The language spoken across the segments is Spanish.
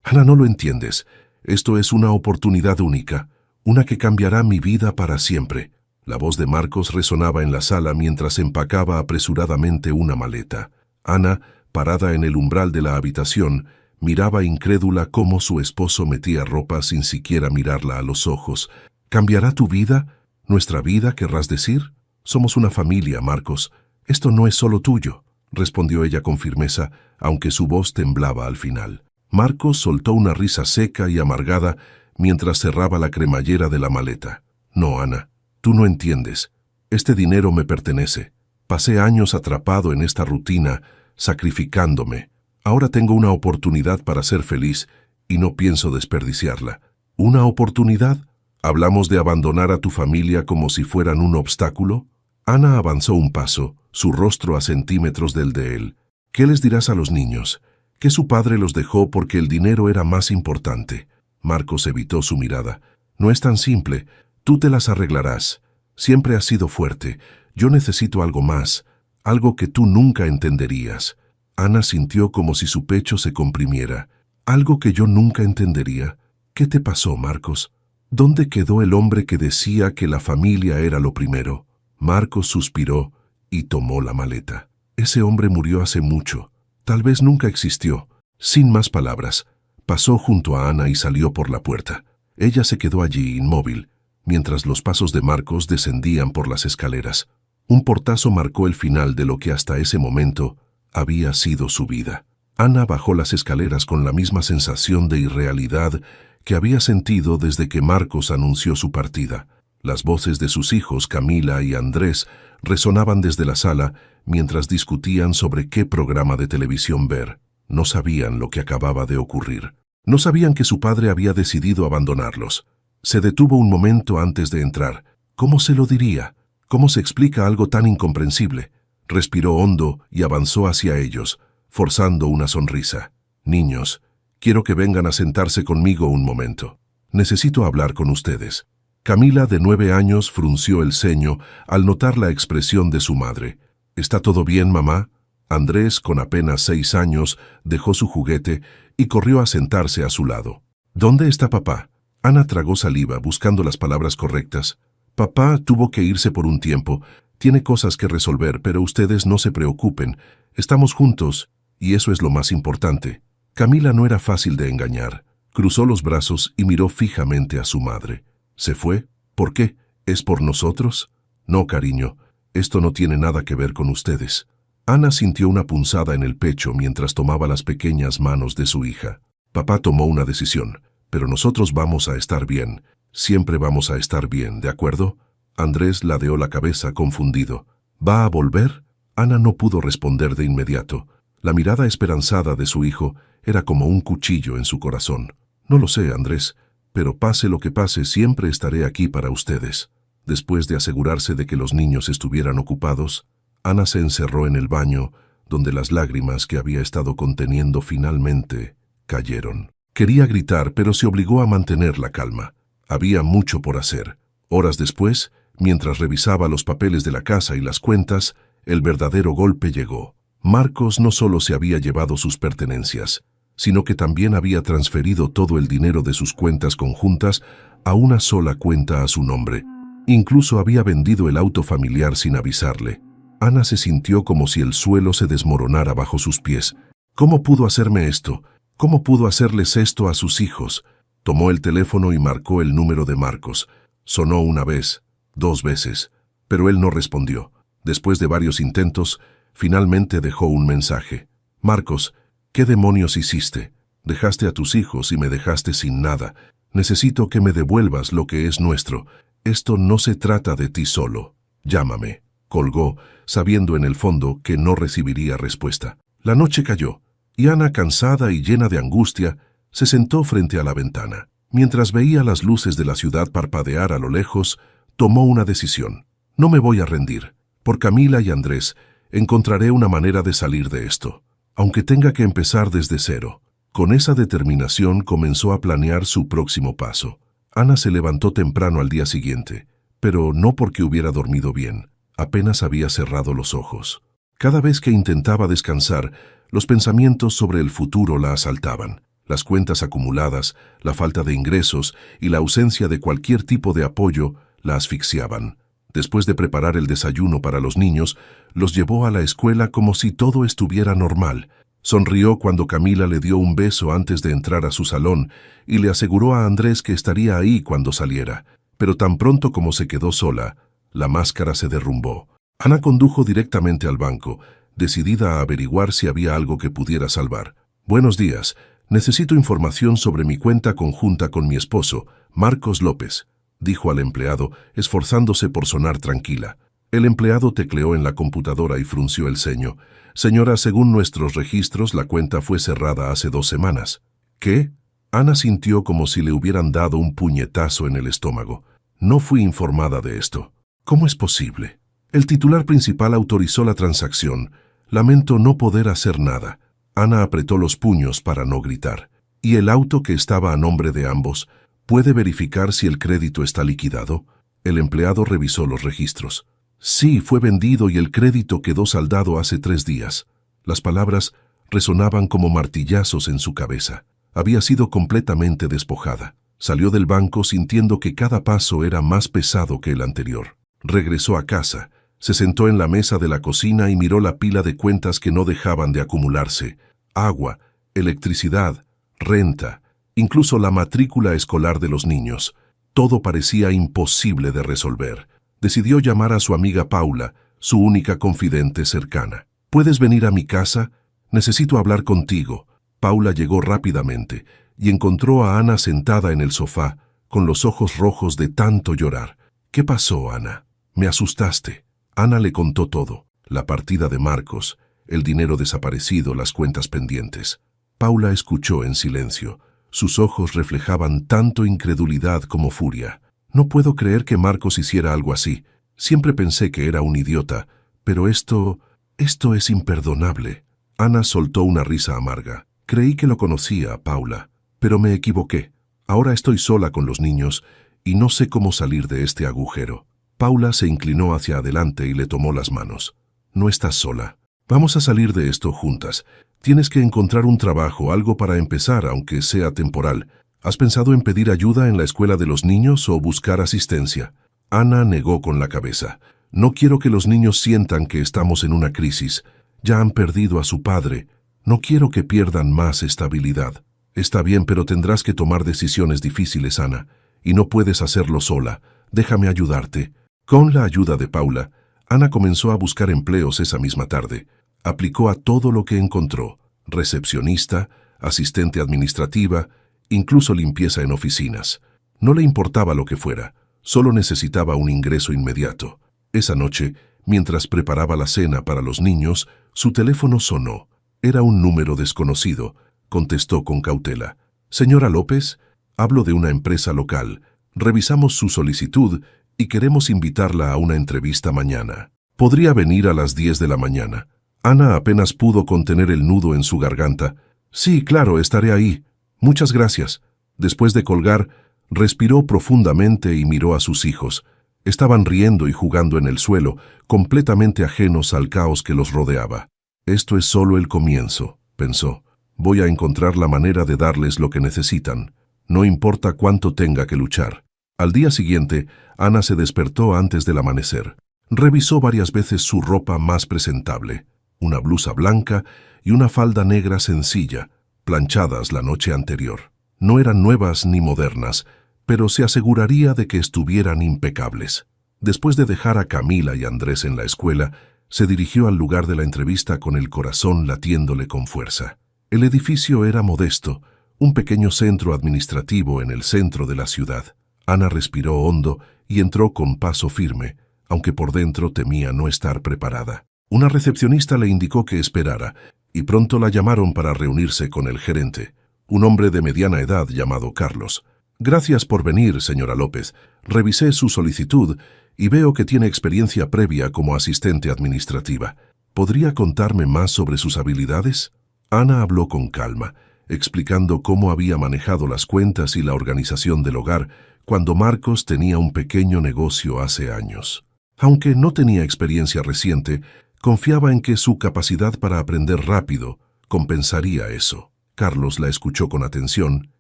Ana, no lo entiendes. Esto es una oportunidad única, una que cambiará mi vida para siempre. La voz de Marcos resonaba en la sala mientras empacaba apresuradamente una maleta. Ana, parada en el umbral de la habitación, miraba incrédula cómo su esposo metía ropa sin siquiera mirarla a los ojos. ¿Cambiará tu vida? ¿Nuestra vida, querrás decir? Somos una familia, Marcos. Esto no es solo tuyo, respondió ella con firmeza, aunque su voz temblaba al final. Marcos soltó una risa seca y amargada mientras cerraba la cremallera de la maleta. No, Ana, tú no entiendes. Este dinero me pertenece. Pasé años atrapado en esta rutina, sacrificándome. Ahora tengo una oportunidad para ser feliz y no pienso desperdiciarla. ¿Una oportunidad? ¿Hablamos de abandonar a tu familia como si fueran un obstáculo? Ana avanzó un paso, su rostro a centímetros del de él. ¿Qué les dirás a los niños? Que su padre los dejó porque el dinero era más importante. Marcos evitó su mirada. No es tan simple. Tú te las arreglarás. Siempre has sido fuerte. Yo necesito algo más, algo que tú nunca entenderías. Ana sintió como si su pecho se comprimiera. ¿Algo que yo nunca entendería? ¿Qué te pasó, Marcos? ¿Dónde quedó el hombre que decía que la familia era lo primero? Marcos suspiró y tomó la maleta. Ese hombre murió hace mucho. Tal vez nunca existió. Sin más palabras, pasó junto a Ana y salió por la puerta. Ella se quedó allí inmóvil, mientras los pasos de Marcos descendían por las escaleras. Un portazo marcó el final de lo que hasta ese momento había sido su vida. Ana bajó las escaleras con la misma sensación de irrealidad que había sentido desde que Marcos anunció su partida. Las voces de sus hijos, Camila y Andrés, resonaban desde la sala mientras discutían sobre qué programa de televisión ver. No sabían lo que acababa de ocurrir. No sabían que su padre había decidido abandonarlos. Se detuvo un momento antes de entrar. ¿Cómo se lo diría? ¿Cómo se explica algo tan incomprensible? Respiró hondo y avanzó hacia ellos, forzando una sonrisa. Niños, quiero que vengan a sentarse conmigo un momento. Necesito hablar con ustedes. Camila, de 9 años, frunció el ceño al notar la expresión de su madre. ¿Está todo bien, mamá? Andrés, con apenas 6 años, dejó su juguete y corrió a sentarse a su lado. ¿Dónde está papá? Ana tragó saliva, buscando las palabras correctas. Papá tuvo que irse por un tiempo. Tiene cosas que resolver, pero ustedes no se preocupen. Estamos juntos, y eso es lo más importante. Camila no era fácil de engañar. Cruzó los brazos y miró fijamente a su madre. ¿Se fue? ¿Por qué? ¿Es por nosotros? No, cariño, esto no tiene nada que ver con ustedes. Ana sintió una punzada en el pecho mientras tomaba las pequeñas manos de su hija. Papá tomó una decisión, pero nosotros vamos a estar bien. Siempre vamos a estar bien, ¿de acuerdo? Andrés ladeó la cabeza confundido. ¿Va a volver? Ana no pudo responder de inmediato. La mirada esperanzada de su hijo era como un cuchillo en su corazón. No lo sé, Andrés, pero pase lo que pase, siempre estaré aquí para ustedes. Después de asegurarse de que los niños estuvieran ocupados, Ana se encerró en el baño, donde las lágrimas que había estado conteniendo finalmente cayeron. Quería gritar, pero se obligó a mantener la calma. Había mucho por hacer. Horas después, mientras revisaba los papeles de la casa y las cuentas, el verdadero golpe llegó. Marcos no solo se había llevado sus pertenencias, sino que también había transferido todo el dinero de sus cuentas conjuntas a una sola cuenta a su nombre. Incluso había vendido el auto familiar sin avisarle. Ana se sintió como si el suelo se desmoronara bajo sus pies. ¿Cómo pudo hacerme esto? ¿Cómo pudo hacerles esto a sus hijos? Tomó el teléfono y marcó el número de Marcos. Sonó una vez, 2 veces, pero él no respondió. Después de varios intentos, finalmente dejó un mensaje. Marcos, ¿qué demonios hiciste? Dejaste a tus hijos y me dejaste sin nada. Necesito que me devuelvas lo que es nuestro. Esto no se trata de ti solo. Llámame. Colgó, sabiendo en el fondo que no recibiría respuesta. La noche cayó, y Ana, cansada y llena de angustia, se sentó frente a la ventana. Mientras veía las luces de la ciudad parpadear a lo lejos, tomó una decisión. No me voy a rendir. Por Camila y Andrés, encontraré una manera de salir de esto, aunque tenga que empezar desde cero. Con esa determinación comenzó a planear su próximo paso. Ana se levantó temprano al día siguiente, pero no porque hubiera dormido bien. Apenas había cerrado los ojos. Cada vez que intentaba descansar, los pensamientos sobre el futuro la asaltaban. Las cuentas acumuladas, la falta de ingresos y la ausencia de cualquier tipo de apoyo la asfixiaban. Después de preparar el desayuno para los niños, los llevó a la escuela como si todo estuviera normal. Sonrió cuando Camila le dio un beso antes de entrar a su salón y le aseguró a Andrés que estaría ahí cuando saliera. Pero tan pronto como se quedó sola, la máscara se derrumbó. Ana condujo directamente al banco, decidida a averiguar si había algo que pudiera salvar. «Buenos días. Necesito información sobre mi cuenta conjunta con mi esposo, Marcos López», dijo al empleado, esforzándose por sonar tranquila. El empleado tecleó en la computadora y frunció el ceño. «Señora, según nuestros registros, la cuenta fue cerrada hace 2 semanas». «¿Qué?». Ana sintió como si le hubieran dado un puñetazo en el estómago. «No fui informada de esto». «¿Cómo es posible?». «El titular principal autorizó la transacción. Lamento no poder hacer nada». Ana apretó los puños para no gritar. «¿Y el auto que estaba a nombre de ambos? ¿Puede verificar si el crédito está liquidado?». El empleado revisó los registros. «Sí, fue vendido y el crédito quedó saldado hace 3 días». Las palabras resonaban como martillazos en su cabeza. Había sido completamente despojada. Salió del banco sintiendo que cada paso era más pesado que el anterior. Regresó a casa, se sentó en la mesa de la cocina y miró la pila de cuentas que no dejaban de acumularse. Agua, electricidad, renta, incluso la matrícula escolar de los niños. Todo parecía imposible de resolver. Decidió llamar a su amiga Paula, su única confidente cercana. «¿Puedes venir a mi casa? Necesito hablar contigo». Paula llegó rápidamente y encontró a Ana sentada en el sofá, con los ojos rojos de tanto llorar. «¿Qué pasó, Ana? Me asustaste». Ana le contó todo: la partida de Marcos, el dinero desaparecido, las cuentas pendientes. Paula escuchó en silencio. Sus ojos reflejaban tanto incredulidad como furia. «No puedo creer que Marcos hiciera algo así. Siempre pensé que era un idiota, pero esto es imperdonable». Ana soltó una risa amarga. «Creí que lo conocía, Paula, pero me equivoqué. Ahora estoy sola con los niños y no sé cómo salir de este agujero». Paula se inclinó hacia adelante y le tomó las manos. «No estás sola. Vamos a salir de esto juntas. Tienes que encontrar un trabajo, algo para empezar, aunque sea temporal. ¿Has pensado en pedir ayuda en la escuela de los niños o buscar asistencia?». Ana negó con la cabeza. «No quiero que los niños sientan que estamos en una crisis. Ya han perdido a su padre. No quiero que pierdan más estabilidad». «Está bien, pero tendrás que tomar decisiones difíciles, Ana. Y no puedes hacerlo sola. Déjame ayudarte». Con la ayuda de Paula, Ana comenzó a buscar empleos esa misma tarde. Aplicó a todo lo que encontró: recepcionista, asistente administrativa, incluso limpieza en oficinas. No le importaba lo que fuera, solo necesitaba un ingreso inmediato. Esa noche, mientras preparaba la cena para los niños, su teléfono sonó. Era un número desconocido. Contestó con cautela. «Señora López, hablo de una empresa local. Revisamos su solicitud y queremos invitarla a una entrevista mañana. ¿Podría venir a las 10 de la mañana?» Ana apenas pudo contener el nudo en su garganta. «Sí, claro, estaré ahí. Muchas gracias». Después de colgar, respiró profundamente y miró a sus hijos. Estaban riendo y jugando en el suelo, completamente ajenos al caos que los rodeaba. «Esto es solo el comienzo», pensó. «Voy a encontrar la manera de darles lo que necesitan. No importa cuánto tenga que luchar». Al día siguiente, Ana se despertó antes del amanecer. Revisó varias veces su ropa más presentable: una blusa blanca y una falda negra sencilla, planchadas la noche anterior. No eran nuevas ni modernas, pero se aseguraría de que estuvieran impecables. Después de dejar a Camila y Andrés en la escuela, se dirigió al lugar de la entrevista con el corazón latiéndole con fuerza. El edificio era modesto, un pequeño centro administrativo en el centro de la ciudad. Ana respiró hondo y entró con paso firme, aunque por dentro temía no estar preparada. Una recepcionista le indicó que esperara, y pronto la llamaron para reunirse con el gerente, un hombre de mediana edad llamado Carlos. «Gracias por venir, señora López. Revisé su solicitud y veo que tiene experiencia previa como asistente administrativa. ¿Podría contarme más sobre sus habilidades?». Ana habló con calma, explicando cómo había manejado las cuentas y la organización del hogar cuando Marcos tenía un pequeño negocio hace años. Aunque no tenía experiencia reciente, confiaba en que su capacidad para aprender rápido compensaría eso. Carlos la escuchó con atención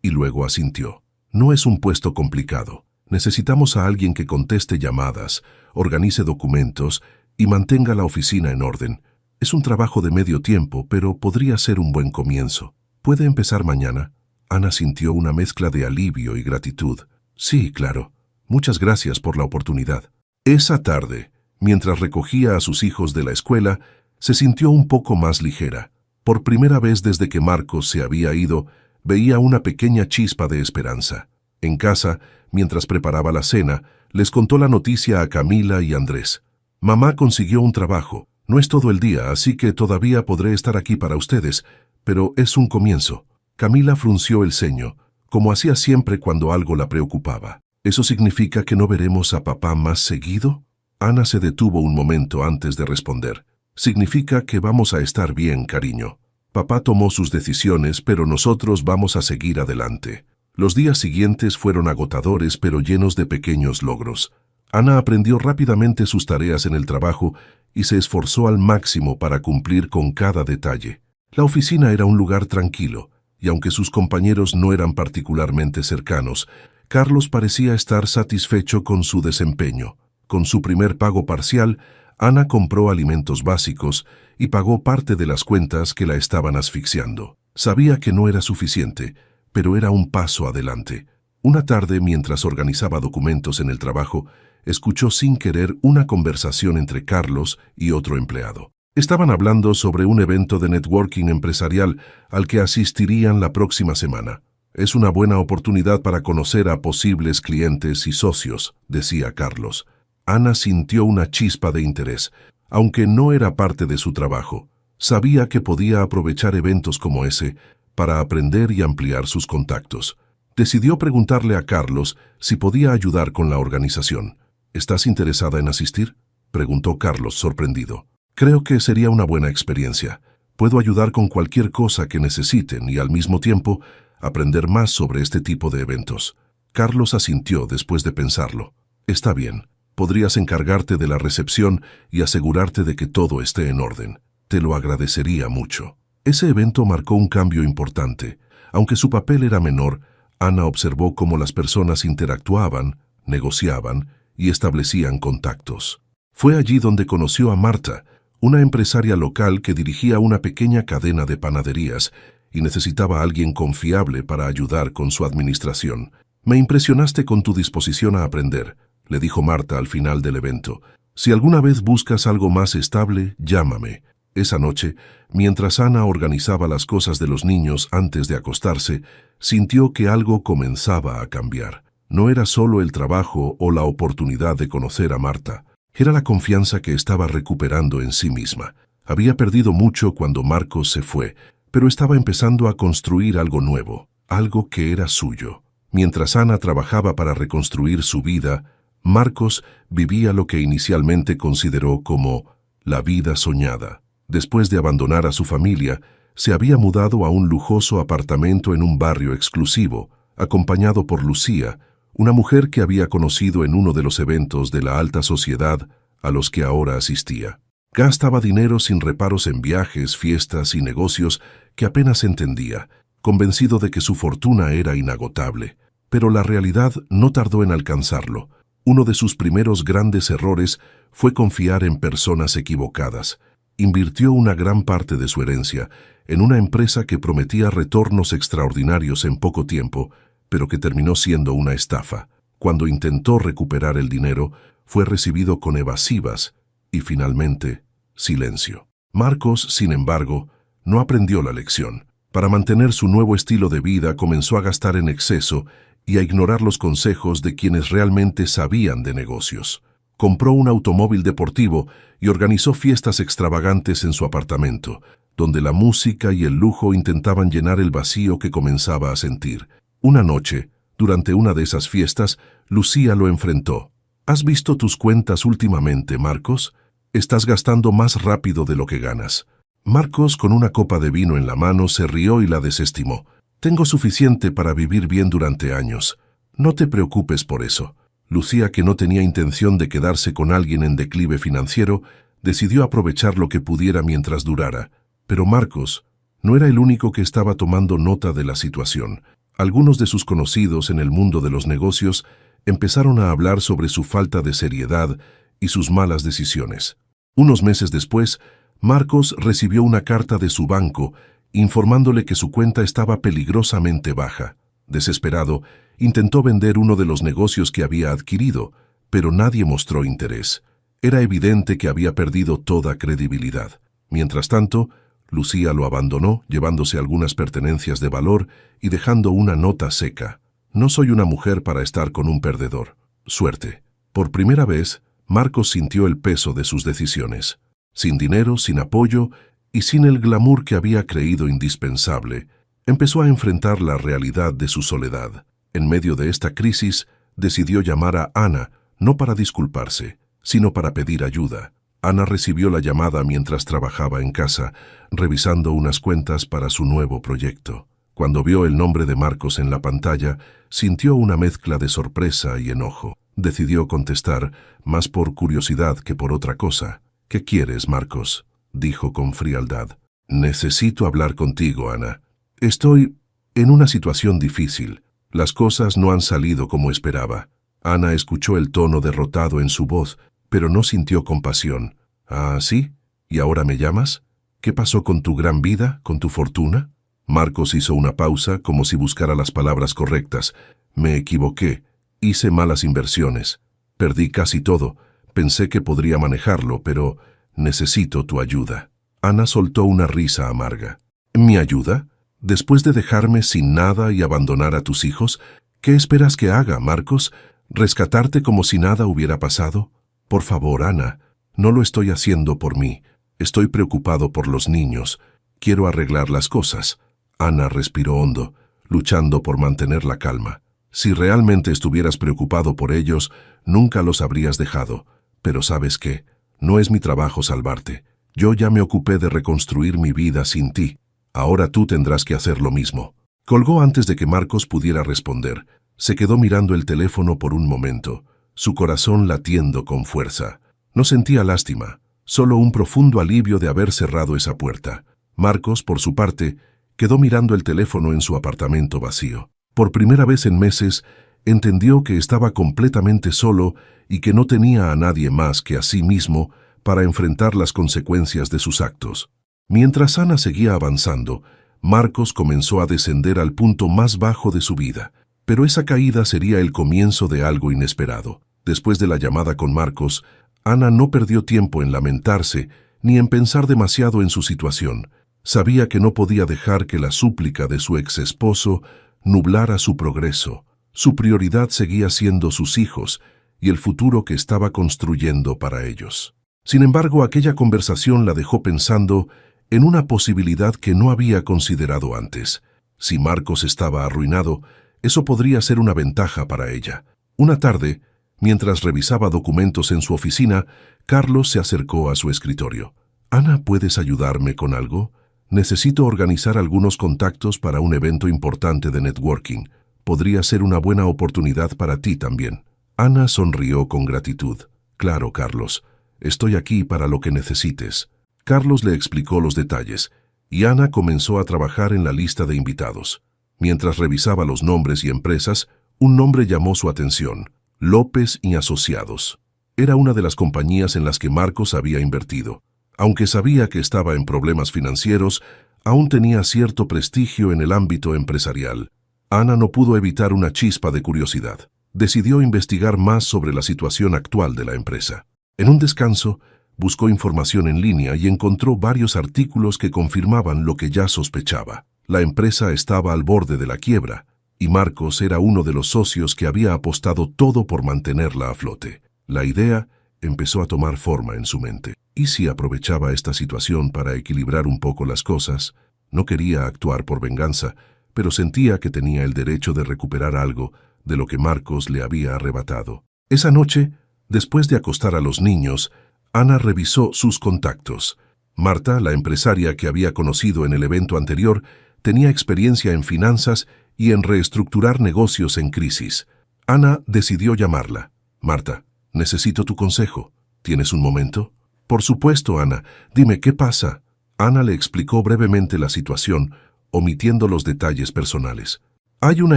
y luego asintió. No es un puesto complicado. Necesitamos a alguien que conteste llamadas, organice documentos y mantenga la oficina en orden. Es un trabajo de medio tiempo, pero podría ser un buen comienzo. ¿Puede empezar mañana? Ana sintió una mezcla de alivio y gratitud. Sí, claro. Muchas gracias por la oportunidad. Esa tarde, mientras recogía a sus hijos de la escuela, se sintió un poco más ligera. Por primera vez desde que Marcos se había ido, veía una pequeña chispa de esperanza. En casa, mientras preparaba la cena, les contó la noticia a Camila y Andrés. Mamá consiguió un trabajo. No es todo el día, así que todavía podré estar aquí para ustedes, pero es un comienzo. Camila frunció el ceño, como hacía siempre cuando algo la preocupaba. ¿Eso significa que no veremos a papá más seguido? Ana se detuvo un momento antes de responder. Significa que vamos a estar bien, cariño. Papá tomó sus decisiones, pero nosotros vamos a seguir adelante. Los días siguientes fueron agotadores, pero llenos de pequeños logros. Ana aprendió rápidamente sus tareas en el trabajo y se esforzó al máximo para cumplir con cada detalle. La oficina era un lugar tranquilo, y aunque sus compañeros no eran particularmente cercanos, Carlos parecía estar satisfecho con su desempeño. Con su primer pago parcial, Ana compró alimentos básicos y pagó parte de las cuentas que la estaban asfixiando. Sabía que no era suficiente, pero era un paso adelante. Una tarde, mientras organizaba documentos en el trabajo, escuchó sin querer una conversación entre Carlos y otro empleado. Estaban hablando sobre un evento de networking empresarial al que asistirían la próxima semana. Es una buena oportunidad para conocer a posibles clientes y socios, decía Carlos. Ana sintió una chispa de interés, aunque no era parte de su trabajo. Sabía que podía aprovechar eventos como ese para aprender y ampliar sus contactos. Decidió preguntarle a Carlos si podía ayudar con la organización. ¿Estás interesada en asistir?, preguntó Carlos, sorprendido. Creo que sería una buena experiencia. Puedo ayudar con cualquier cosa que necesiten y al mismo tiempo aprender más sobre este tipo de eventos. Carlos asintió después de pensarlo. Está bien. Podrías encargarte de la recepción y asegurarte de que todo esté en orden. Te lo agradecería mucho. Ese evento marcó un cambio importante. Aunque su papel era menor, Ana observó cómo las personas interactuaban, negociaban y establecían contactos. Fue allí donde conoció a Marta, una empresaria local que dirigía una pequeña cadena de panaderías y necesitaba a alguien confiable para ayudar con su administración. Me impresionaste con tu disposición a aprender, le dijo Marta al final del evento. Si alguna vez buscas algo más estable, llámame. Esa noche, mientras Ana organizaba las cosas de los niños antes de acostarse, sintió que algo comenzaba a cambiar. No era solo el trabajo o la oportunidad de conocer a Marta. Era la confianza que estaba recuperando en sí misma. Había perdido mucho cuando Marcos se fue, pero estaba empezando a construir algo nuevo, algo que era suyo. Mientras Ana trabajaba para reconstruir su vida, Marcos vivía lo que inicialmente consideró como la vida soñada. Después de abandonar a su familia, se había mudado a un lujoso apartamento en un barrio exclusivo, acompañado por Lucía, una mujer que había conocido en uno de los eventos de la alta sociedad a los que ahora asistía. Gastaba dinero sin reparos en viajes, fiestas y negocios que apenas entendía, convencido de que su fortuna era inagotable. Pero la realidad no tardó en alcanzarlo. Uno de sus primeros grandes errores fue confiar en personas equivocadas. Invirtió una gran parte de su herencia en una empresa que prometía retornos extraordinarios en poco tiempo, pero que terminó siendo una estafa. Cuando intentó recuperar el dinero, fue recibido con evasivas y finalmente, silencio. Marcos, sin embargo, no aprendió la lección. Para mantener su nuevo estilo de vida, comenzó a gastar en exceso y a ignorar los consejos de quienes realmente sabían de negocios. Compró un automóvil deportivo y organizó fiestas extravagantes en su apartamento, donde la música y el lujo intentaban llenar el vacío que comenzaba a sentir. Una noche, durante una de esas fiestas, Lucía lo enfrentó. ¿Has visto tus cuentas últimamente, Marcos? Estás gastando más rápido de lo que ganas. Marcos, con una copa de vino en la mano, se rió y la desestimó. Tengo suficiente para vivir bien durante años. No te preocupes por eso. Lucía, que no tenía intención de quedarse con alguien en declive financiero, decidió aprovechar lo que pudiera mientras durara. Pero Marcos No era el único que estaba tomando nota de la situación. Algunos de sus conocidos en el mundo de los negocios empezaron a hablar sobre su falta de seriedad y sus malas decisiones. Unos meses después, Marcos recibió una carta de su banco informándole que su cuenta estaba peligrosamente baja. Desesperado, intentó vender uno de los negocios que había adquirido, pero nadie mostró interés. Era evidente que había perdido toda credibilidad. Mientras tanto, Lucía lo abandonó, llevándose algunas pertenencias de valor y dejando una nota seca. No soy una mujer para estar con un perdedor. Suerte. Por primera vez, Marcos sintió el peso de sus decisiones. Sin dinero, sin apoyo y sin el glamour que había creído indispensable, empezó a enfrentar la realidad de su soledad. En medio de esta crisis, decidió llamar a Ana, no para disculparse, sino para pedir ayuda. Ana recibió la llamada mientras trabajaba en casa, revisando unas cuentas para su nuevo proyecto. Cuando vio el nombre de Marcos en la pantalla, sintió una mezcla de sorpresa y enojo. Decidió contestar, más por curiosidad que por otra cosa. «¿Qué quieres, Marcos?», dijo con frialdad. «Necesito hablar contigo, Ana. Estoy en una situación difícil. Las cosas no han salido como esperaba». Ana escuchó el tono derrotado en su voz, pero no sintió compasión. «¿Ah, sí? ¿Y ahora me llamas? ¿Qué pasó con tu gran vida, con tu fortuna?» Marcos hizo una pausa, como si buscara las palabras correctas. «Me equivoqué. Hice malas inversiones. Perdí casi todo. Pensé que podría manejarlo, pero necesito tu ayuda». Ana soltó una risa amarga. «¿Mi ayuda? Después de dejarme sin nada y abandonar a tus hijos, ¿qué esperas que haga, Marcos? ¿Rescatarte como si nada hubiera pasado? Por favor, Ana, no lo estoy haciendo por mí. Estoy preocupado por los niños. Quiero arreglar las cosas». Ana respiró hondo, luchando por mantener la calma. «Si realmente estuvieras preocupado por ellos, nunca los habrías dejado. Pero ¿sabes qué? No es mi trabajo salvarte. Yo ya me ocupé de reconstruir mi vida sin ti. Ahora tú tendrás que hacer lo mismo». Colgó antes de que Marcos pudiera responder. Se quedó mirando el teléfono por un momento, su corazón latiendo con fuerza. No sentía lástima, solo un profundo alivio de haber cerrado esa puerta. Marcos, por su parte, quedó mirando el teléfono en su apartamento vacío. Por primera vez en meses, entendió que estaba completamente solo y que no tenía a nadie más que a sí mismo para enfrentar las consecuencias de sus actos. Mientras Ana seguía avanzando, Marcos comenzó a descender al punto más bajo de su vida. Pero esa caída sería el comienzo de algo inesperado. Después de la llamada con Marcos, Ana no perdió tiempo en lamentarse ni en pensar demasiado en su situación. Sabía que no podía dejar que la súplica de su ex esposo nublara su progreso. Su prioridad seguía siendo sus hijos y el futuro que estaba construyendo para ellos. Sin embargo, aquella conversación la dejó pensando en una posibilidad que no había considerado antes. Si Marcos estaba arruinado, eso podría ser una ventaja para ella. Una tarde, mientras revisaba documentos en su oficina, Carlos se acercó a su escritorio. «Ana, ¿puedes ayudarme con algo? Necesito organizar algunos contactos para un evento importante de networking. Podría ser una buena oportunidad para ti también». Ana sonrió con gratitud. «Claro, Carlos. Estoy aquí para lo que necesites». Carlos le explicó los detalles, y Ana comenzó a trabajar en la lista de invitados. Mientras revisaba los nombres y empresas, un nombre llamó su atención: López y Asociados. Era una de las compañías en las que Marcos había invertido. Aunque sabía que estaba en problemas financieros, aún tenía cierto prestigio en el ámbito empresarial. Ana no pudo evitar una chispa de curiosidad. Decidió investigar más sobre la situación actual de la empresa. En un descanso, buscó información en línea y encontró varios artículos que confirmaban lo que ya sospechaba. La empresa estaba al borde de la quiebra, y Marcos era uno de los socios que había apostado todo por mantenerla a flote. La idea empezó a tomar forma en su mente. ¿Y si aprovechaba esta situación para equilibrar un poco las cosas? No quería actuar por venganza, pero sentía que tenía el derecho de recuperar algo de lo que Marcos le había arrebatado. Esa noche, después de acostar a los niños, Ana revisó sus contactos. Marta, la empresaria que había conocido en el evento anterior, tenía experiencia en finanzas y en reestructurar negocios en crisis. Ana decidió llamarla. «Marta, necesito tu consejo. ¿Tienes un momento?» «Por supuesto, Ana. Dime, ¿qué pasa?» Ana le explicó brevemente la situación, omitiendo los detalles personales. Hay una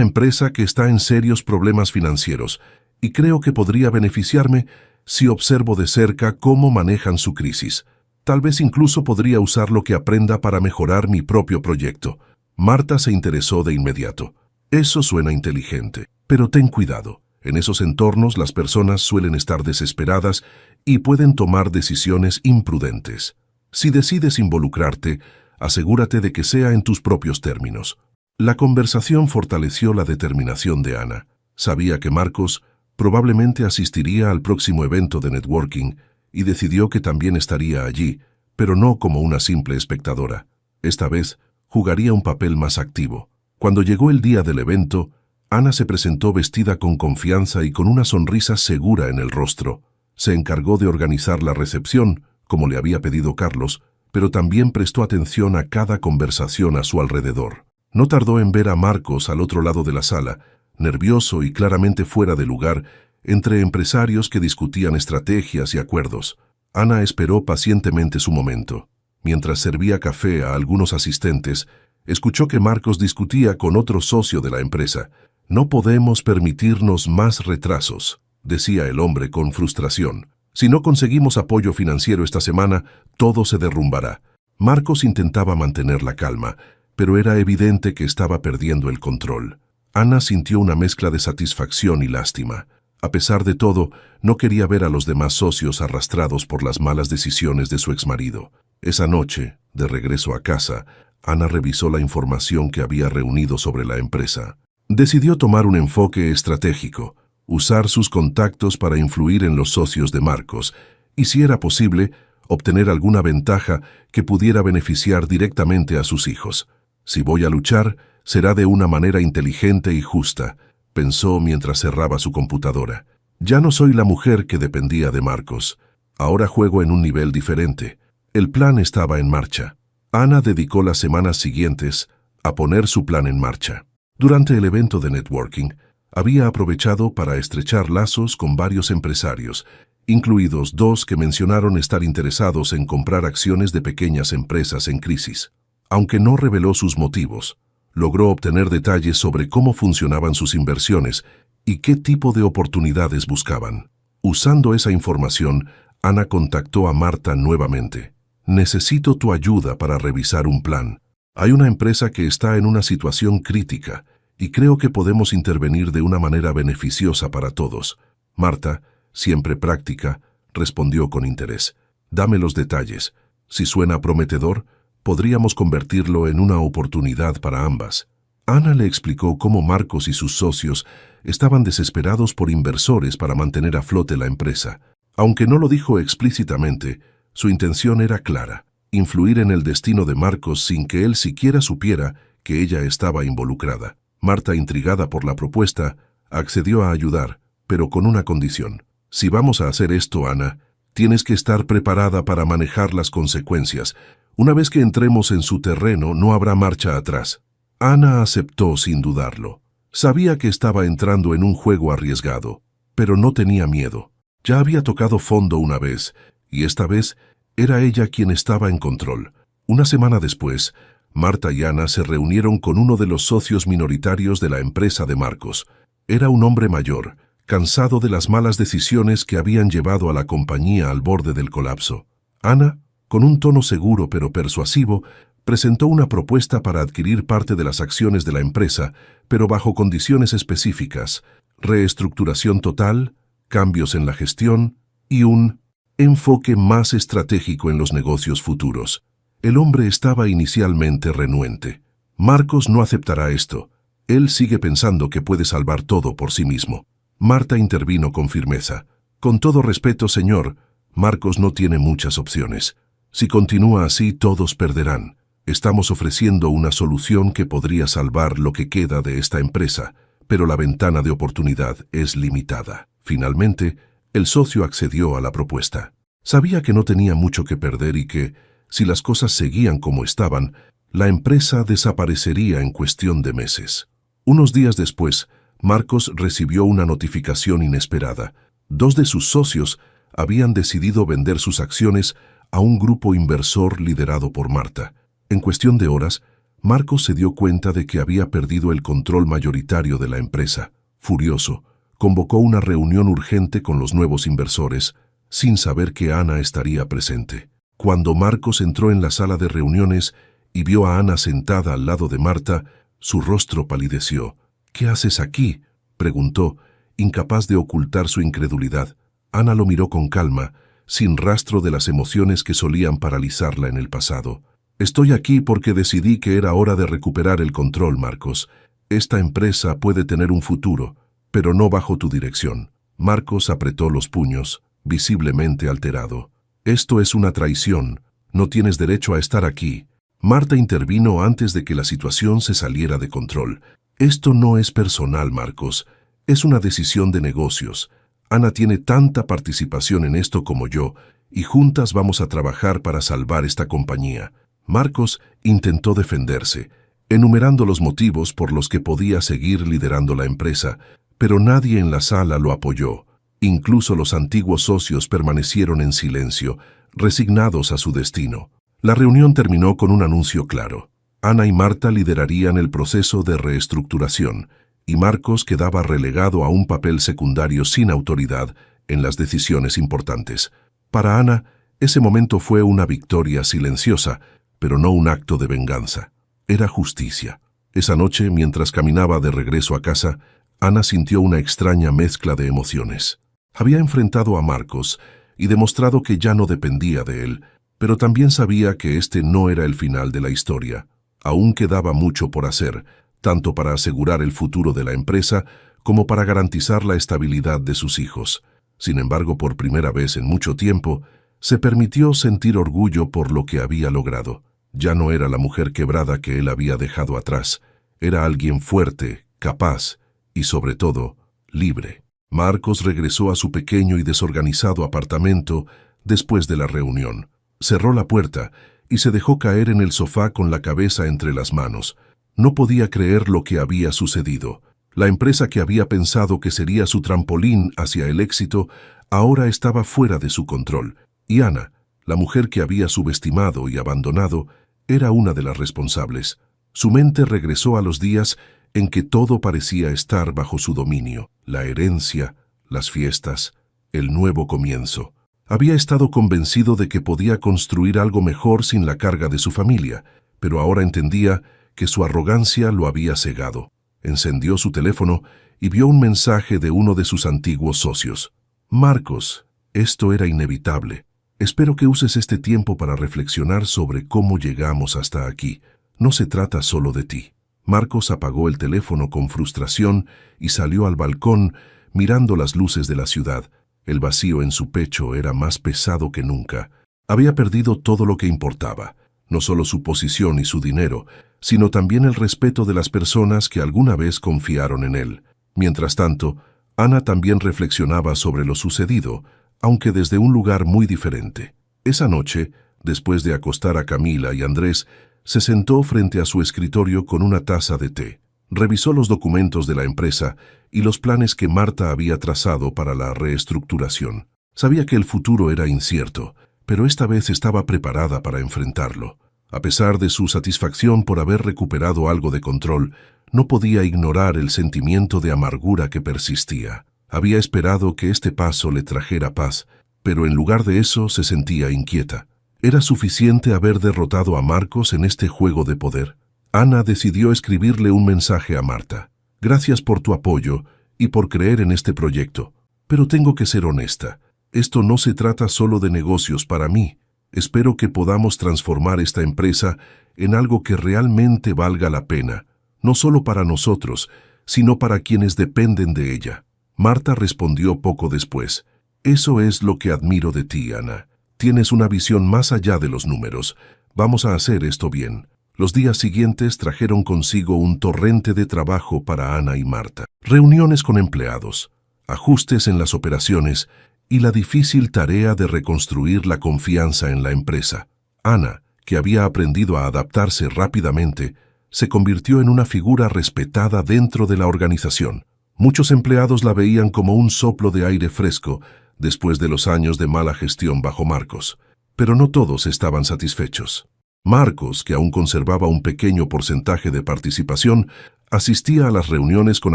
empresa que está en serios problemas financieros y creo que podría beneficiarme si observo de cerca cómo manejan su crisis. Tal vez incluso podría usar lo que aprenda para mejorar mi propio proyecto. Marta se interesó de inmediato. Eso suena inteligente, pero ten cuidado. En esos entornos las personas suelen estar desesperadas y pueden tomar decisiones imprudentes. Si decides involucrarte, asegúrate de que sea en tus propios términos. La conversación fortaleció la determinación de Ana. Sabía que Marcos probablemente asistiría al próximo evento de networking y decidió que también estaría allí, pero no como una simple espectadora. Esta vez jugaría un papel más activo. Cuando llegó el día del evento, Ana se presentó vestida con confianza y con una sonrisa segura en el rostro. Se encargó de organizar la recepción, como le había pedido Carlos, pero también prestó atención a cada conversación a su alrededor. No tardó en ver a Marcos al otro lado de la sala, nervioso y claramente fuera de lugar, entre empresarios que discutían estrategias y acuerdos. Ana esperó pacientemente su momento. Mientras servía café a algunos asistentes, escuchó que Marcos discutía con otro socio de la empresa. «No podemos permitirnos más retrasos», decía el hombre con frustración. «Si no conseguimos apoyo financiero esta semana, todo se derrumbará». Marcos intentaba mantener la calma, pero era evidente que estaba perdiendo el control. Ana sintió una mezcla de satisfacción y lástima. A pesar de todo, no quería ver a los demás socios arrastrados por las malas decisiones de su exmarido. Esa noche, de regreso a casa, Ana revisó la información que había reunido sobre la empresa. Decidió tomar un enfoque estratégico, usar sus contactos para influir en los socios de Marcos y, si era posible, obtener alguna ventaja que pudiera beneficiar directamente a sus hijos. «Si voy a luchar, será de una manera inteligente y justa», pensó mientras cerraba su computadora. «Ya no soy la mujer que dependía de Marcos. Ahora juego en un nivel diferente». El plan estaba en marcha. Ana dedicó las semanas siguientes a poner su plan en marcha. Durante el evento de networking, había aprovechado para estrechar lazos con varios empresarios, incluidos 2 que mencionaron estar interesados en comprar acciones de pequeñas empresas en crisis. Aunque no reveló sus motivos, logró obtener detalles sobre cómo funcionaban sus inversiones y qué tipo de oportunidades buscaban. Usando esa información, Ana contactó a Marta nuevamente. «Necesito tu ayuda para revisar un plan. Hay una empresa que está en una situación crítica y creo que podemos intervenir de una manera beneficiosa para todos». Marta, siempre práctica, respondió con interés. «Dame los detalles. Si suena prometedor, podríamos convertirlo en una oportunidad para ambas». Ana le explicó cómo Marcos y sus socios estaban desesperados por inversores para mantener a flote la empresa. Aunque no lo dijo explícitamente, su intención era clara: influir en el destino de Marcos sin que él siquiera supiera que ella estaba involucrada. Marta, intrigada por la propuesta, accedió a ayudar, pero con una condición. «Si vamos a hacer esto, Ana, tienes que estar preparada para manejar las consecuencias. Una vez que entremos en su terreno, no habrá marcha atrás». Ana aceptó sin dudarlo. Sabía que estaba entrando en un juego arriesgado, pero no tenía miedo. Ya había tocado fondo una vez, y esta vez era ella quien estaba en control. Una semana después, Marta y Ana se reunieron con uno de los socios minoritarios de la empresa de Marcos. Era un hombre mayor, cansado de las malas decisiones que habían llevado a la compañía al borde del colapso. Ana, con un tono seguro pero persuasivo, presentó una propuesta para adquirir parte de las acciones de la empresa, pero bajo condiciones específicas: reestructuración total, cambios en la gestión y un enfoque más estratégico en los negocios futuros. El hombre estaba inicialmente renuente. «Marcos no aceptará esto. Él sigue pensando que puede salvar todo por sí mismo». Marta intervino con firmeza. «Con todo respeto, señor, Marcos no tiene muchas opciones. Si continúa así, todos perderán. Estamos ofreciendo una solución que podría salvar lo que queda de esta empresa, pero la ventana de oportunidad es limitada». Finalmente, el socio accedió a la propuesta. Sabía que no tenía mucho que perder y que, si las cosas seguían como estaban, la empresa desaparecería en cuestión de meses. Unos días después, Marcos recibió una notificación inesperada. 2 de sus socios habían decidido vender sus acciones a un grupo inversor liderado por Marta. En cuestión de horas, Marcos se dio cuenta de que había perdido el control mayoritario de la empresa. Furioso, convocó una reunión urgente con los nuevos inversores, sin saber que Ana estaría presente. Cuando Marcos entró en la sala de reuniones y vio a Ana sentada al lado de Marta, su rostro palideció. «¿Qué haces aquí?», preguntó, incapaz de ocultar su incredulidad. Ana lo miró con calma, sin rastro de las emociones que solían paralizarla en el pasado. «Estoy aquí porque decidí que era hora de recuperar el control, Marcos. Esta empresa puede tener un futuro, pero no bajo tu dirección». Marcos apretó los puños, visiblemente alterado. «Esto es una traición. No tienes derecho a estar aquí». Marta intervino antes de que la situación se saliera de control. «Esto no es personal, Marcos. Es una decisión de negocios. Ana tiene tanta participación en esto como yo, y juntas vamos a trabajar para salvar esta compañía». Marcos intentó defenderse, enumerando los motivos por los que podía seguir liderando la empresa, pero nadie en la sala lo apoyó. Incluso los antiguos socios permanecieron en silencio, resignados a su destino. La reunión terminó con un anuncio claro. Ana y Marta liderarían el proceso de reestructuración, y Marcos quedaba relegado a un papel secundario sin autoridad en las decisiones importantes. Para Ana, ese momento fue una victoria silenciosa, pero no un acto de venganza. Era justicia. Esa noche, mientras caminaba de regreso a casa, Ana sintió una extraña mezcla de emociones. Había enfrentado a Marcos y demostrado que ya no dependía de él, pero también sabía que este no era el final de la historia. Aún quedaba mucho por hacer, tanto para asegurar el futuro de la empresa como para garantizar la estabilidad de sus hijos. Sin embargo, por primera vez en mucho tiempo, se permitió sentir orgullo por lo que había logrado. Ya no era la mujer quebrada que él había dejado atrás. Era alguien fuerte, capaz y, sobre todo, libre. Marcos regresó a su pequeño y desorganizado apartamento después de la reunión. Cerró la puerta y se dejó caer en el sofá con la cabeza entre las manos. No podía creer lo que había sucedido. La empresa que había pensado que sería su trampolín hacia el éxito, ahora estaba fuera de su control. Y Ana, la mujer que había subestimado y abandonado, era una de las responsables. Su mente regresó a los días en que todo parecía estar bajo su dominio: la herencia, las fiestas, el nuevo comienzo. Había estado convencido de que podía construir algo mejor sin la carga de su familia, pero ahora entendía que su arrogancia lo había cegado. Encendió su teléfono y vio un mensaje de uno de sus antiguos socios. «Marcos, esto era inevitable. Espero que uses este tiempo para reflexionar sobre cómo llegamos hasta aquí. No se trata solo de ti». Marcos apagó el teléfono con frustración y salió al balcón mirando las luces de la ciudad. El vacío en su pecho era más pesado que nunca. Había perdido todo lo que importaba, no solo su posición y su dinero, sino también el respeto de las personas que alguna vez confiaron en él. Mientras tanto, Ana también reflexionaba sobre lo sucedido, aunque desde un lugar muy diferente. Esa noche, después de acostar a Camila y Andrés, se sentó frente a su escritorio con una taza de té. Revisó los documentos de la empresa y los planes que Marta había trazado para la reestructuración. Sabía que el futuro era incierto, pero esta vez estaba preparada para enfrentarlo. A pesar de su satisfacción por haber recuperado algo de control, no podía ignorar el sentimiento de amargura que persistía. Había esperado que este paso le trajera paz, pero en lugar de eso se sentía inquieta. ¿Era suficiente haber derrotado a Marcos en este juego de poder? Ana decidió escribirle un mensaje a Marta. «Gracias por tu apoyo y por creer en este proyecto. Pero tengo que ser honesta. Esto no se trata solo de negocios para mí. Espero que podamos transformar esta empresa en algo que realmente valga la pena, no solo para nosotros, sino para quienes dependen de ella». Marta respondió poco después. «Eso es lo que admiro de ti, Ana. Tienes una visión más allá de los números. Vamos a hacer esto bien». Los días siguientes trajeron consigo un torrente de trabajo para Ana y Marta. Reuniones con empleados, ajustes en las operaciones y la difícil tarea de reconstruir la confianza en la empresa. Ana, que había aprendido a adaptarse rápidamente, se convirtió en una figura respetada dentro de la organización. Muchos empleados la veían como un soplo de aire fresco después de los años de mala gestión bajo Marcos. Pero no todos estaban satisfechos. Marcos, que aún conservaba un pequeño porcentaje de participación, asistía a las reuniones con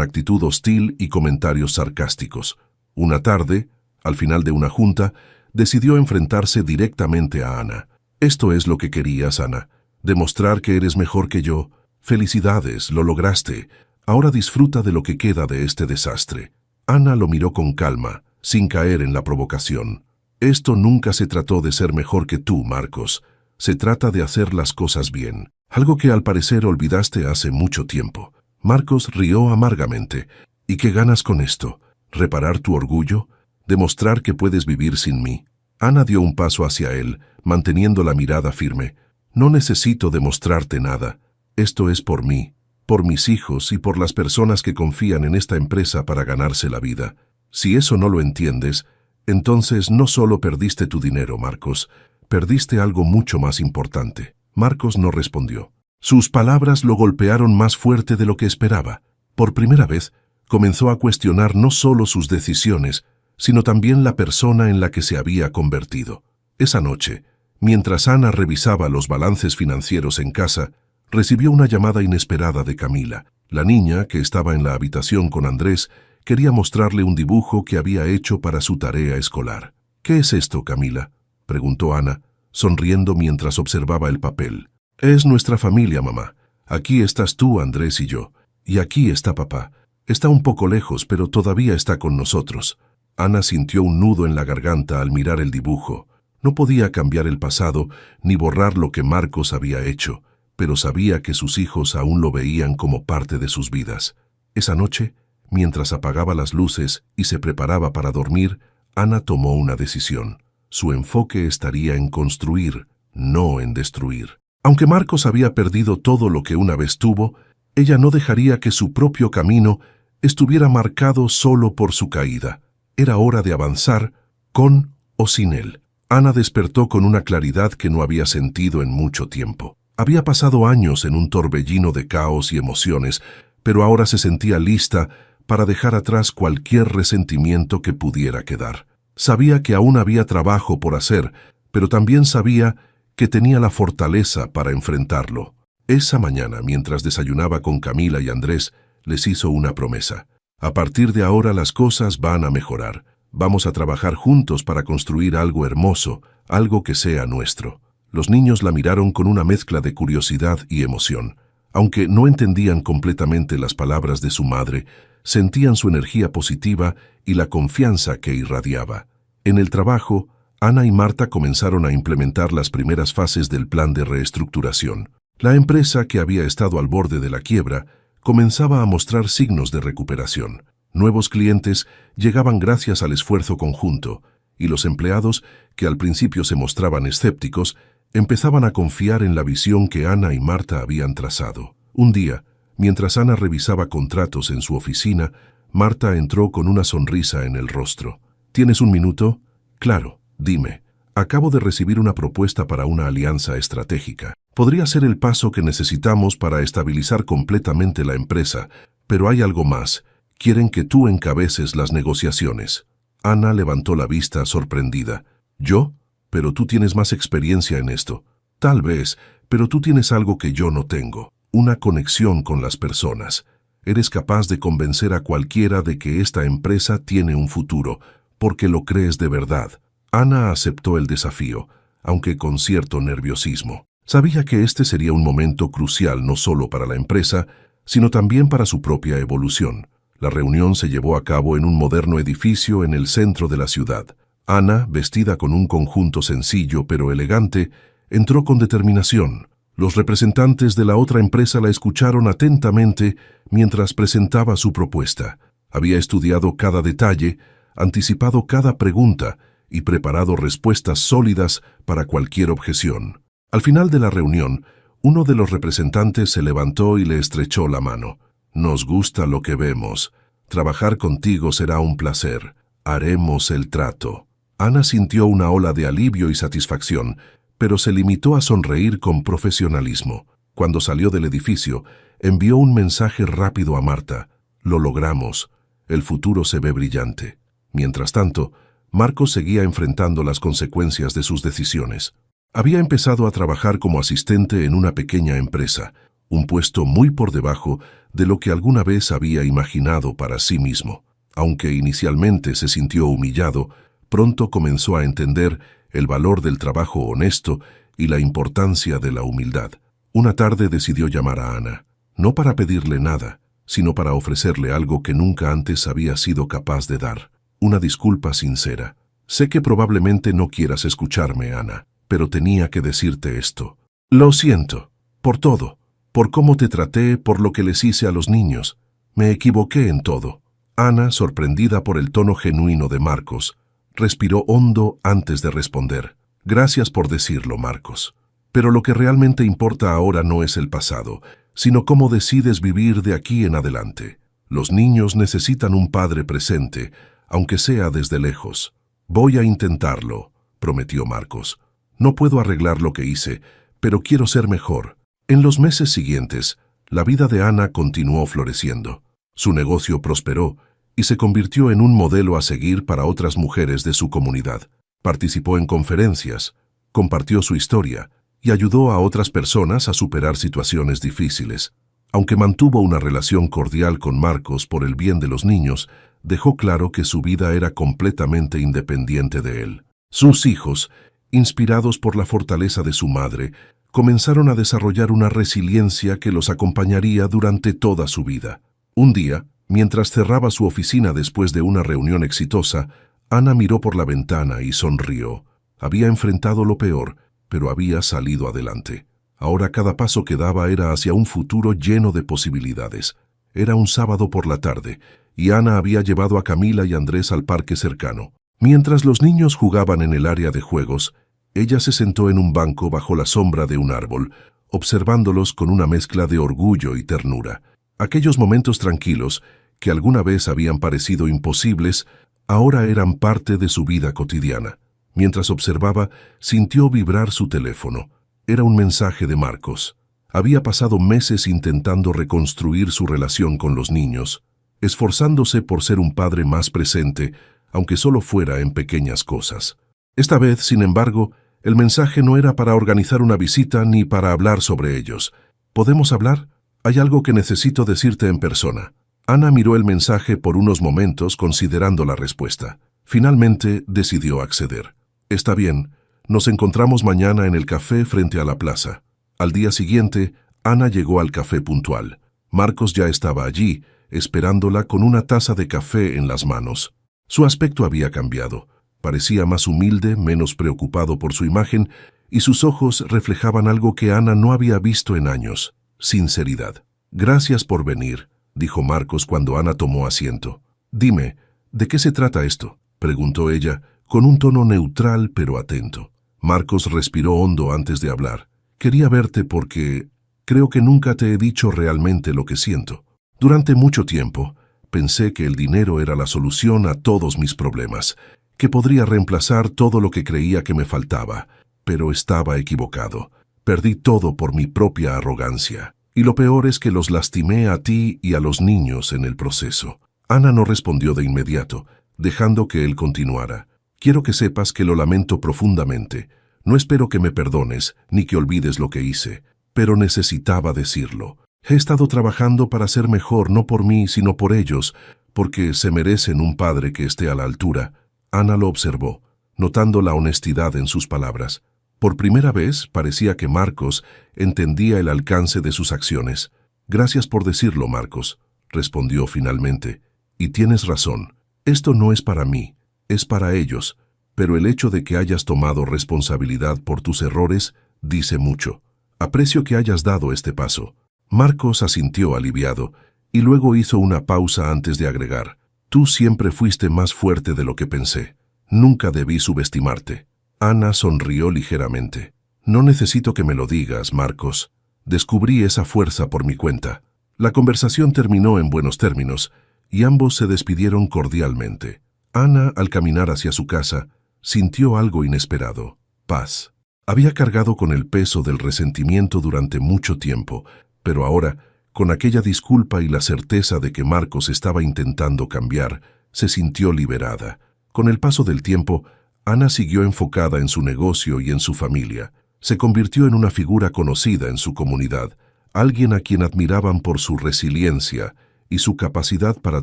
actitud hostil y comentarios sarcásticos. Una tarde, al final de una junta, decidió enfrentarse directamente a Ana. «Esto es lo que querías, Ana. Demostrar que eres mejor que yo. Felicidades, lo lograste. Ahora disfruta de lo que queda de este desastre». Ana lo miró con calma, sin caer en la provocación. «Esto nunca se trató de ser mejor que tú, Marcos. Se trata de hacer las cosas bien. Algo que al parecer olvidaste hace mucho tiempo». Marcos rió amargamente. «¿Y qué ganas con esto? ¿Reparar tu orgullo? ¿Demostrar que puedes vivir sin mí?» Ana dio un paso hacia él, manteniendo la mirada firme. «No necesito demostrarte nada. Esto es por mí, por mis hijos y por las personas que confían en esta empresa para ganarse la vida. Si eso no lo entiendes, entonces no solo perdiste tu dinero, Marcos, perdiste algo mucho más importante». Marcos no respondió. Sus palabras lo golpearon más fuerte de lo que esperaba. Por primera vez, comenzó a cuestionar no solo sus decisiones, sino también la persona en la que se había convertido. Esa noche, mientras Ana revisaba los balances financieros en casa, recibió una llamada inesperada de Camila. La niña, que estaba en la habitación con Andrés, quería mostrarle un dibujo que había hecho para su tarea escolar. «¿Qué es esto, Camila?», preguntó Ana, sonriendo mientras observaba el papel. «Es nuestra familia, mamá. Aquí estás tú, Andrés y yo. Y aquí está papá. Está un poco lejos, pero todavía está con nosotros». Ana sintió un nudo en la garganta al mirar el dibujo. No podía cambiar el pasado ni borrar lo que Marcos había hecho, pero sabía que sus hijos aún lo veían como parte de sus vidas. Esa noche, mientras apagaba las luces y se preparaba para dormir, Ana tomó una decisión. Su enfoque estaría en construir, no en destruir. Aunque Marcos había perdido todo lo que una vez tuvo, ella no dejaría que su propio camino estuviera marcado solo por su caída. Era hora de avanzar, con o sin él. Ana despertó con una claridad que no había sentido en mucho tiempo. Había pasado años en un torbellino de caos y emociones, pero ahora se sentía lista para dejar atrás cualquier resentimiento que pudiera quedar. Sabía que aún había trabajo por hacer, pero también sabía que tenía la fortaleza para enfrentarlo. Esa mañana, mientras desayunaba con Camila y Andrés, les hizo una promesa. «A partir de ahora las cosas van a mejorar. Vamos a trabajar juntos para construir algo hermoso, algo que sea nuestro». Los niños la miraron con una mezcla de curiosidad y emoción. Aunque no entendían completamente las palabras de su madre, sentían su energía positiva y la confianza que irradiaba. En el trabajo, Ana y Marta comenzaron a implementar las primeras fases del plan de reestructuración. La empresa, que había estado al borde de la quiebra, comenzaba a mostrar signos de recuperación. Nuevos clientes llegaban gracias al esfuerzo conjunto, y los empleados, que al principio se mostraban escépticos, empezaban a confiar en la visión que Ana y Marta habían trazado. Un día, mientras Ana revisaba contratos en su oficina, Marta entró con una sonrisa en el rostro. «¿Tienes un minuto?» «Claro, dime. Acabo de recibir una propuesta para una alianza estratégica. Podría ser el paso que necesitamos para estabilizar completamente la empresa, pero hay algo más. Quieren que tú encabeces las negociaciones». Ana levantó la vista sorprendida. «¿Yo? Pero tú tienes más experiencia en esto». «Tal vez, pero tú tienes algo que yo no tengo. Una conexión con las personas. Eres capaz de convencer a cualquiera de que esta empresa tiene un futuro, porque lo crees de verdad». Ana aceptó el desafío, aunque con cierto nerviosismo. Sabía que este sería un momento crucial no solo para la empresa, sino también para su propia evolución. La reunión se llevó a cabo en un moderno edificio en el centro de la ciudad. Ana, vestida con un conjunto sencillo pero elegante, entró con determinación. Los representantes de la otra empresa la escucharon atentamente mientras presentaba su propuesta. Había estudiado cada detalle, anticipado cada pregunta y preparado respuestas sólidas para cualquier objeción. Al final de la reunión, uno de los representantes se levantó y le estrechó la mano. «Nos gusta lo que vemos. Trabajar contigo será un placer. Haremos el trato». Ana sintió una ola de alivio y satisfacción, pero se limitó a sonreír con profesionalismo. Cuando salió del edificio, envió un mensaje rápido a Marta. «Lo logramos. El futuro se ve brillante». Mientras tanto, Marcos seguía enfrentando las consecuencias de sus decisiones. Había empezado a trabajar como asistente en una pequeña empresa, un puesto muy por debajo de lo que alguna vez había imaginado para sí mismo. Aunque inicialmente se sintió humillado, pronto comenzó a entender el valor del trabajo honesto y la importancia de la humildad. Una tarde decidió llamar a Ana, no para pedirle nada, sino para ofrecerle algo que nunca antes había sido capaz de dar, una disculpa sincera. Sé que probablemente no quieras escucharme, Ana, pero tenía que decirte esto. Lo siento, por todo, por cómo te traté, por lo que les hice a los niños. Me equivoqué en todo. Ana, sorprendida por el tono genuino de Marcos, respiró hondo antes de responder. Gracias por decirlo, Marcos. Pero lo que realmente importa ahora no es el pasado, sino cómo decides vivir de aquí en adelante. Los niños necesitan un padre presente, aunque sea desde lejos. Voy a intentarlo, prometió Marcos. No puedo arreglar lo que hice, pero quiero ser mejor. En los meses siguientes, la vida de Ana continuó floreciendo. Su negocio prosperó y se convirtió en un modelo a seguir para otras mujeres de su comunidad. Participó en conferencias, compartió su historia y ayudó a otras personas a superar situaciones difíciles. Aunque mantuvo una relación cordial con Marcos por el bien de los niños, dejó claro que su vida era completamente independiente de él. Sus hijos, inspirados por la fortaleza de su madre, comenzaron a desarrollar una resiliencia que los acompañaría durante toda su vida. Un día, mientras cerraba su oficina después de una reunión exitosa, Ana miró por la ventana y sonrió. Había enfrentado lo peor, pero había salido adelante. Ahora cada paso que daba era hacia un futuro lleno de posibilidades. Era un sábado por la tarde, y Ana había llevado a Camila y Andrés al parque cercano. Mientras los niños jugaban en el área de juegos, ella se sentó en un banco bajo la sombra de un árbol, observándolos con una mezcla de orgullo y ternura. Aquellos momentos tranquilos, que alguna vez habían parecido imposibles, ahora eran parte de su vida cotidiana. Mientras observaba, sintió vibrar su teléfono. Era un mensaje de Marcos. Había pasado meses intentando reconstruir su relación con los niños, esforzándose por ser un padre más presente, aunque solo fuera en pequeñas cosas. Esta vez, sin embargo, el mensaje no era para organizar una visita ni para hablar sobre ellos. ¿Podemos hablar? Hay algo que necesito decirte en persona. Ana miró el mensaje por unos momentos considerando la respuesta. Finalmente decidió acceder. Está bien, nos encontramos mañana en el café frente a la plaza. Al día siguiente, Ana llegó al café puntual. Marcos ya estaba allí, esperándola con una taza de café en las manos. Su aspecto había cambiado. Parecía más humilde, menos preocupado por su imagen, y sus ojos reflejaban algo que Ana no había visto en años: sinceridad. Gracias por venir, dijo Marcos cuando Ana tomó asiento. Dime, ¿de qué se trata esto?, preguntó ella, con un tono neutral pero atento. Marcos respiró hondo antes de hablar. Quería verte porque creo que nunca te he dicho realmente lo que siento. Durante mucho tiempo, pensé que el dinero era la solución a todos mis problemas, que podría reemplazar todo lo que creía que me faltaba, pero estaba equivocado. Perdí todo por mi propia arrogancia. Y lo peor es que los lastimé a ti y a los niños en el proceso. Ana no respondió de inmediato, dejando que él continuara. Quiero que sepas que lo lamento profundamente. No espero que me perdones, ni que olvides lo que hice, pero necesitaba decirlo. He estado trabajando para ser mejor, no por mí, sino por ellos, porque se merecen un padre que esté a la altura. Ana lo observó, notando la honestidad en sus palabras. Por primera vez parecía que Marcos entendía el alcance de sus acciones. Gracias por decirlo, Marcos, respondió finalmente. Y tienes razón. Esto no es para mí, es para ellos, pero el hecho de que hayas tomado responsabilidad por tus errores dice mucho. Aprecio que hayas dado este paso. Marcos asintió aliviado y luego hizo una pausa antes de agregar. Tú siempre fuiste más fuerte de lo que pensé. Nunca debí subestimarte. Ana sonrió ligeramente. No necesito que me lo digas, Marcos. Descubrí esa fuerza por mi cuenta. La conversación terminó en buenos términos y ambos se despidieron cordialmente. Ana, al caminar hacia su casa, sintió algo inesperado: paz. Había cargado con el peso del resentimiento durante mucho tiempo, pero ahora, con aquella disculpa y la certeza de que Marcos estaba intentando cambiar, se sintió liberada. Con el paso del tiempo, Ana siguió enfocada en su negocio y en su familia. Se convirtió en una figura conocida en su comunidad, alguien a quien admiraban por su resiliencia y su capacidad para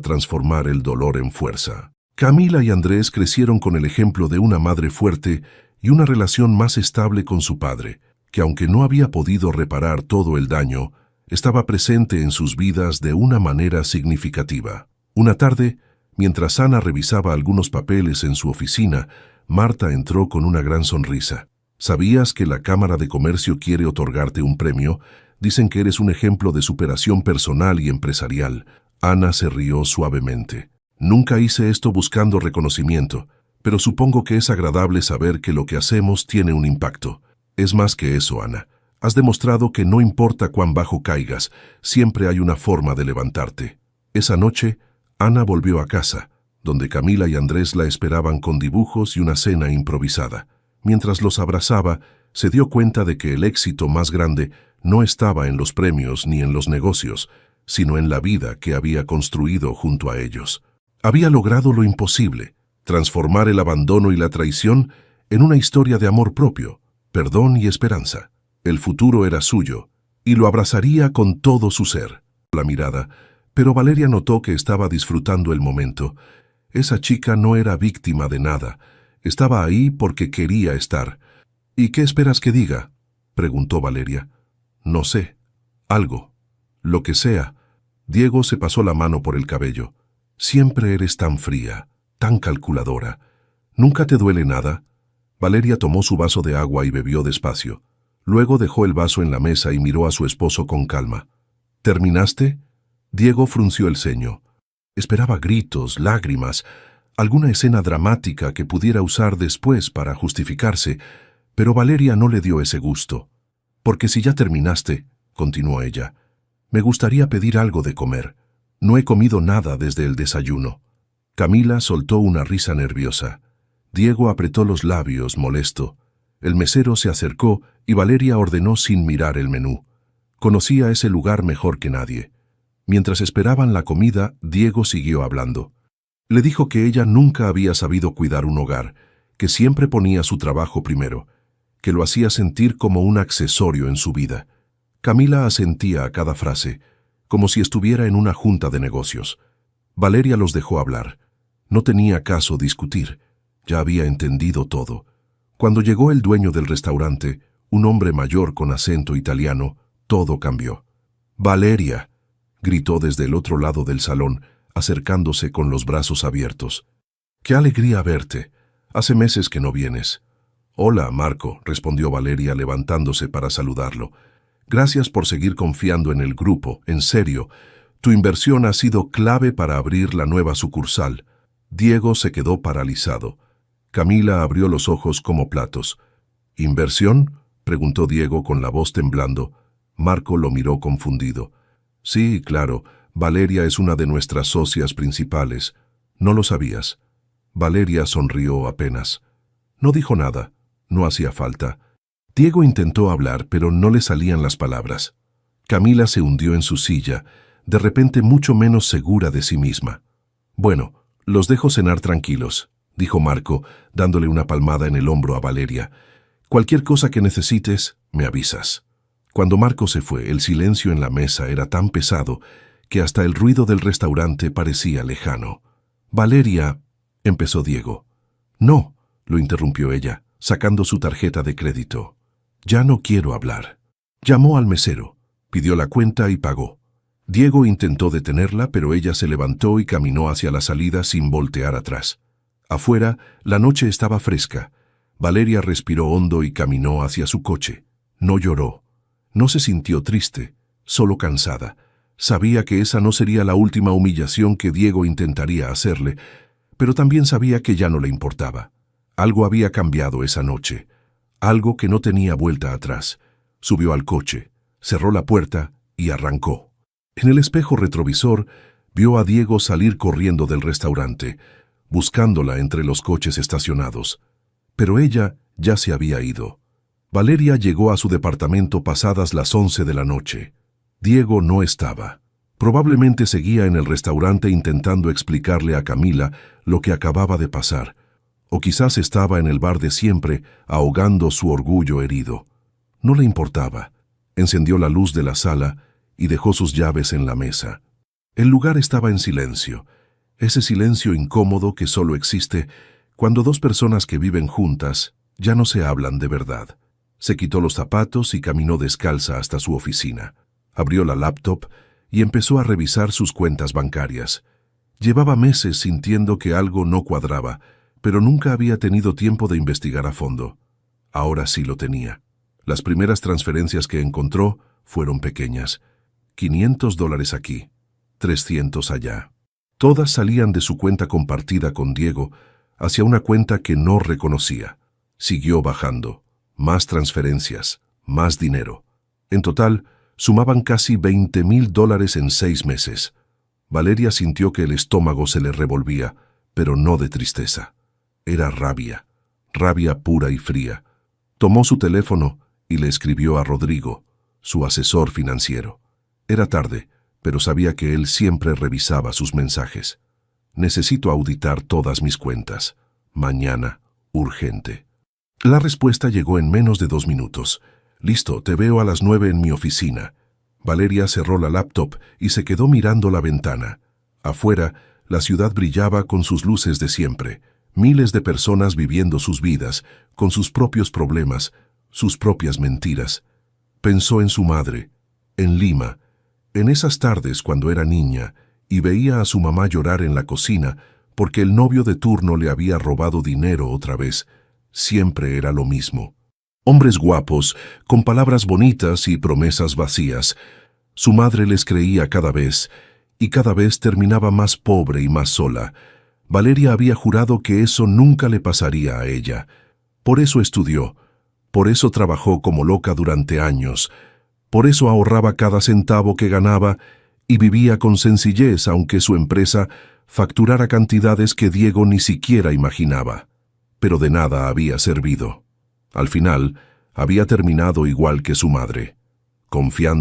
transformar el dolor en fuerza. Camila y Andrés crecieron con el ejemplo de una madre fuerte y una relación más estable con su padre, que aunque no había podido reparar todo el daño, estaba presente en sus vidas de una manera significativa. Una tarde, mientras Ana revisaba algunos papeles en su oficina, Marta entró con una gran sonrisa. ¿Sabías que la Cámara de Comercio quiere otorgarte un premio? Dicen que eres un ejemplo de superación personal y empresarial. Ana se rió suavemente. Nunca hice esto buscando reconocimiento, pero supongo que es agradable saber que lo que hacemos tiene un impacto. Es más que eso, Ana. Has demostrado que no importa cuán bajo caigas, siempre hay una forma de levantarte. Esa noche, Ana volvió a casa, donde Camila y Andrés la esperaban con dibujos y una cena improvisada. Mientras los abrazaba, se dio cuenta de que el éxito más grande no estaba en los premios ni en los negocios, sino en la vida que había construido junto a ellos. Había logrado lo imposible, transformar el abandono y la traición en una historia de amor propio, perdón y esperanza. El futuro era suyo, y lo abrazaría con todo su ser. La mirada, pero Valeria notó que estaba disfrutando el momento. Esa chica no era víctima de nada, estaba ahí porque quería estar. ¿Y qué esperas que diga?, preguntó Valeria. No sé. Algo. Lo que sea. Diego se pasó la mano por el cabello. Siempre eres tan fría, tan calculadora. ¿Nunca te duele nada? Valeria tomó su vaso de agua y bebió despacio. Luego dejó el vaso en la mesa y miró a su esposo con calma. ¿Terminaste? Diego frunció el ceño. Esperaba gritos, lágrimas, alguna escena dramática que pudiera usar después para justificarse, pero Valeria no le dio ese gusto. Porque si ya terminaste, continuó ella, me gustaría pedir algo de comer. No he comido nada desde el desayuno. Camila soltó una risa nerviosa. Diego apretó los labios, molesto. El mesero se acercó y Valeria ordenó sin mirar el menú. Conocía ese lugar mejor que nadie. Mientras esperaban la comida, Diego siguió hablando. Le dijo que ella nunca había sabido cuidar un hogar, que siempre ponía su trabajo primero, que lo hacía sentir como un accesorio en su vida. Camila asentía a cada frase, como si estuviera en una junta de negocios. Valeria los dejó hablar. No tenía caso discutir. Ya había entendido todo. Cuando llegó el dueño del restaurante, un hombre mayor con acento italiano, todo cambió. «Valeria», gritó desde el otro lado del salón, acercándose con los brazos abiertos. «¡Qué alegría verte! Hace meses que no vienes». «Hola, Marco», respondió Valeria levantándose para saludarlo. «Gracias por seguir confiando en el grupo, en serio. Tu inversión ha sido clave para abrir la nueva sucursal». Diego se quedó paralizado. Camila abrió los ojos como platos. «¿Inversión?», preguntó Diego con la voz temblando. Marco lo miró confundido. «Sí, claro, Valeria es una de nuestras socias principales. ¿No lo sabías?». Valeria sonrió apenas. No dijo nada. No hacía falta. Diego intentó hablar, pero no le salían las palabras. Camila se hundió en su silla, de repente mucho menos segura de sí misma. «Bueno, los dejo cenar tranquilos», dijo Marco, dándole una palmada en el hombro a Valeria. «Cualquier cosa que necesites, me avisas». Cuando Marco se fue, el silencio en la mesa era tan pesado que hasta el ruido del restaurante parecía lejano. «Valeria», empezó Diego. «No», lo interrumpió ella, sacando su tarjeta de crédito. «Ya no quiero hablar». Llamó al mesero, pidió la cuenta y pagó. Diego intentó detenerla, pero ella se levantó y caminó hacia la salida sin voltear atrás. Afuera, la noche estaba fresca. Valeria respiró hondo y caminó hacia su coche. No lloró. No se sintió triste, solo cansada. Sabía que esa no sería la última humillación que Diego intentaría hacerle, pero también sabía que ya no le importaba. Algo había cambiado esa noche, algo que no tenía vuelta atrás. Subió al coche, cerró la puerta y arrancó. En el espejo retrovisor, vio a Diego salir corriendo del restaurante, buscándola entre los coches estacionados. Pero ella ya se había ido. Valeria llegó a su departamento pasadas las 11 de la noche. Diego no estaba. Probablemente seguía en el restaurante intentando explicarle a Camila lo que acababa de pasar. O quizás estaba en el bar de siempre, ahogando su orgullo herido. No le importaba. Encendió la luz de la sala y dejó sus llaves en la mesa. El lugar estaba en silencio, ese silencio incómodo que solo existe cuando dos personas que viven juntas ya no se hablan de verdad. Se quitó los zapatos y caminó descalza hasta su oficina. Abrió la laptop y empezó a revisar sus cuentas bancarias. Llevaba meses sintiendo que algo no cuadraba, pero nunca había tenido tiempo de investigar a fondo. Ahora sí lo tenía. Las primeras transferencias que encontró fueron pequeñas. $500 aquí, 300 allá. Todas salían de su cuenta compartida con Diego hacia una cuenta que no reconocía. Siguió bajando. Más transferencias, más dinero. En total, sumaban casi $20,000 en 6 meses. Valeria sintió que el estómago se le revolvía, pero no de tristeza. Era rabia, rabia pura y fría. Tomó su teléfono y le escribió a Rodrigo, su asesor financiero. Era tarde, pero sabía que él siempre revisaba sus mensajes. Necesito auditar todas mis cuentas. Mañana, urgente. La respuesta llegó en menos de 2 minutos. Listo, te veo a las 9 en mi oficina. Valeria cerró la laptop y se quedó mirando la ventana. Afuera, la ciudad brillaba con sus luces de siempre. Miles de personas viviendo sus vidas, con sus propios problemas, sus propias mentiras. Pensó en su madre, en Lima, en esas tardes cuando era niña y veía a su mamá llorar en la cocina porque el novio de turno le había robado dinero otra vez. Siempre era lo mismo. Hombres guapos, con palabras bonitas y promesas vacías. Su madre les creía cada vez, y cada vez terminaba más pobre y más sola. Valeria había jurado que eso nunca le pasaría a ella. Por eso estudió, por eso trabajó como loca durante años, por eso ahorraba cada centavo que ganaba y vivía con sencillez aunque su empresa facturara cantidades que Diego ni siquiera imaginaba. Pero de nada había servido. Al final, había terminado igual que su madre, confiando